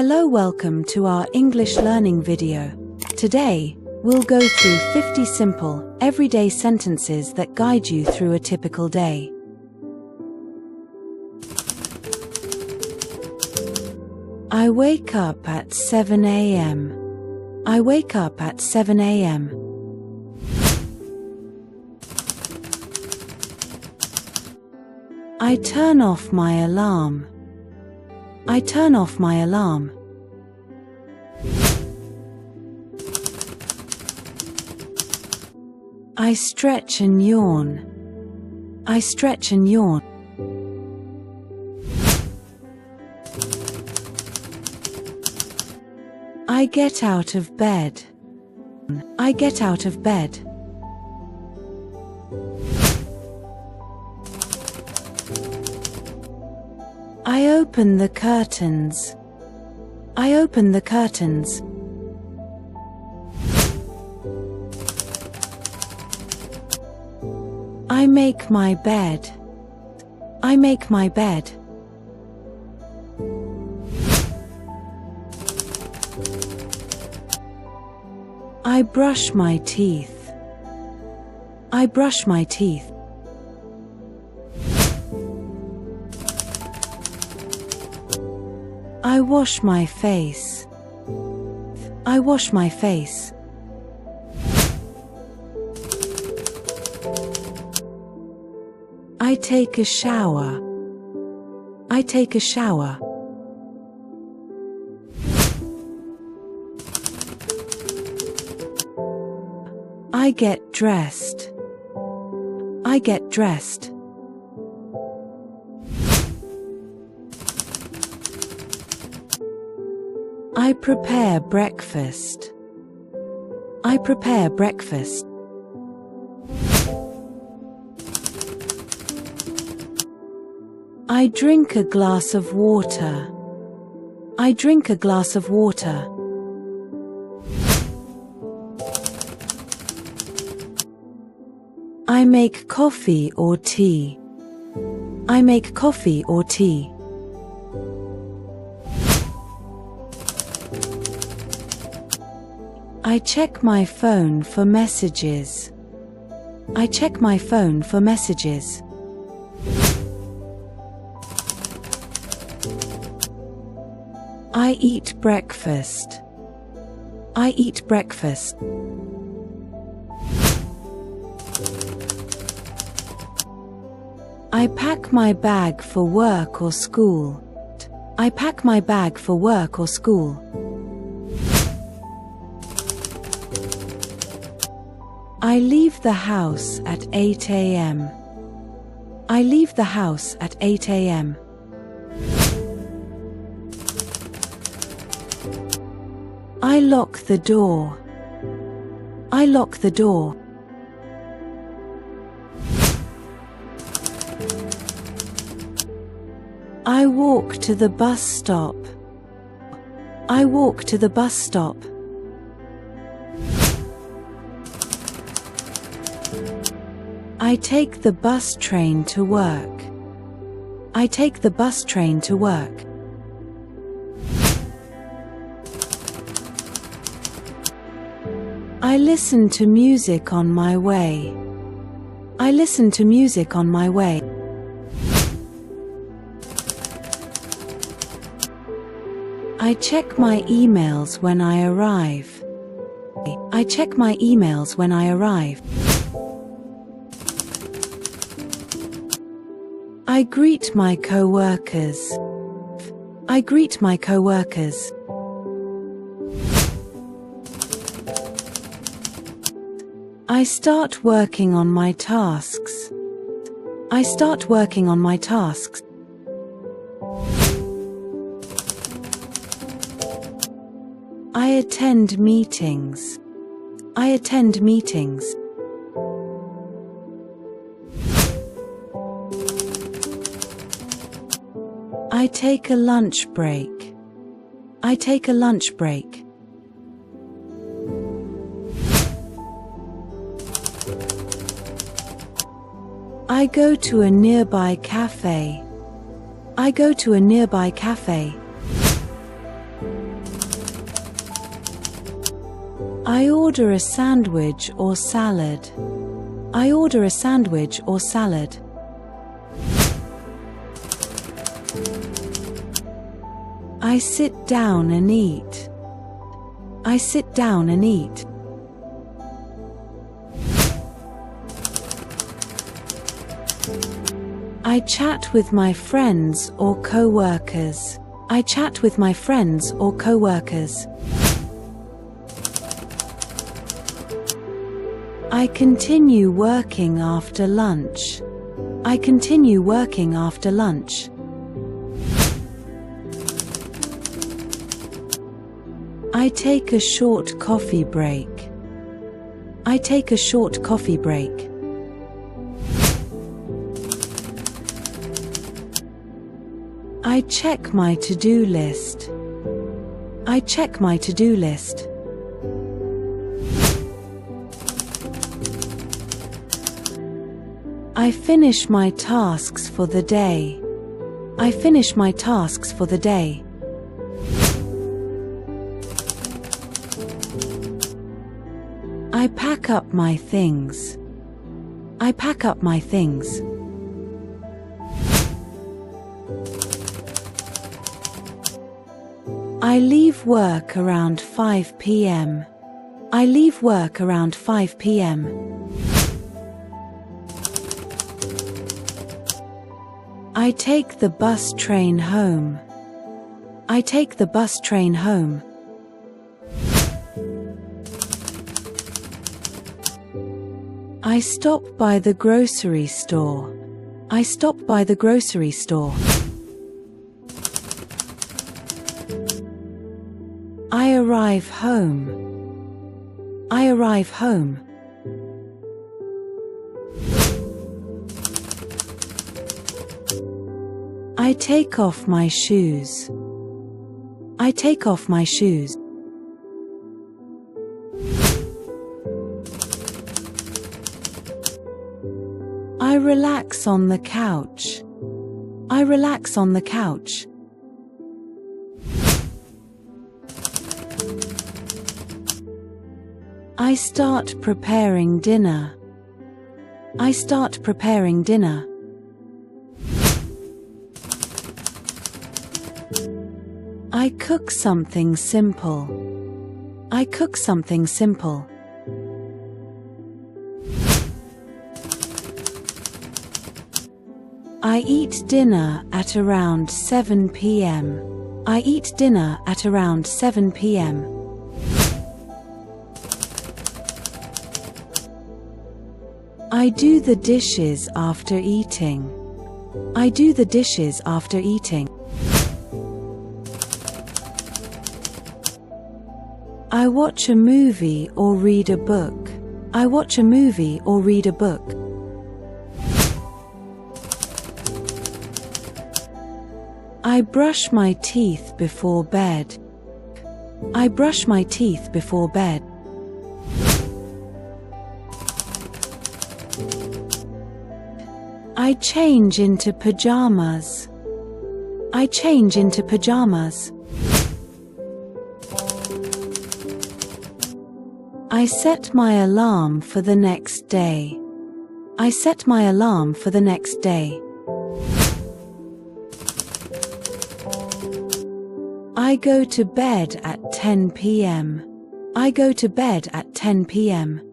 Hello, welcome to our English learning video. Today, we'll go through 50 simple, everyday sentences that guide you through a typical day. I wake up at 7 a.m. I wake up at 7 a.m. I turn off my alarm. I turn off my alarm. I stretch and yawn. I stretch and yawn. I get out of bed. I get out of bed. I open the curtains. I open the curtains. I make my bed. I make my bed. I brush my teeth. I brush my teeth. I wash my face. I wash my face. I take a shower. I take a shower. I get dressed. I get dressed. I prepare breakfast. I prepare breakfast. I drink a glass of water. I drink a glass of water. I make coffee or tea. I make coffee or tea. I check my phone for messages. I check my phone for messages. I eat breakfast. I eat breakfast. I pack my bag for work or school. I pack my bag for work or school. I leave the house at 8 a.m. I leave the house at 8 a.m. I lock the door. I lock the door. I walk to the bus stop. I walk to the bus stop. I take the bus train to work. I take the bus train to work. I listen to music on my way. I listen to music on my way. I check my emails when I arrive. I check my emails when I arrive. I greet my co-workers. I greet my co-workers. I start working on my tasks. I start working on my tasks. I attend meetings. I attend meetings. I take a lunch break. I take a lunch break. I go to a nearby cafe. I go to a nearby cafe. I order a sandwich or salad. I order a sandwich or salad. I sit down and eat. I sit down and eat. I chat with my friends or co-workers. I chat with my friends or co-workers. I continue working after lunch. I continue working after lunch. I take a short coffee break. I take a short coffee break. I check my to-do list. I check my to-do list. I finish my tasks for the day. I finish my tasks for the day. I pack up my things. I pack up my things. I leave work around 5 p.m. I leave work around 5 p.m. I take the bus train home. I take the bus train home. I stop by the grocery store. I stop by the grocery store. I arrive home. I arrive home. I take off my shoes. I take off my shoes. I relax on the couch. I relax on the couch. I start preparing dinner. I start preparing dinner. I cook something simple. I cook something simple. I eat dinner at around 7 p.m. I eat dinner at around 7 p.m. I do the dishes after eating. I do the dishes after eating. I watch a movie or read a book. I watch a movie or read a book. I brush my teeth before bed. I brush my teeth before bed. I change into pajamas. I change into pajamas. I set my alarm for the next day. I set my alarm for the next day. I go to bed at 10 p.m. I go to bed at 10 p.m.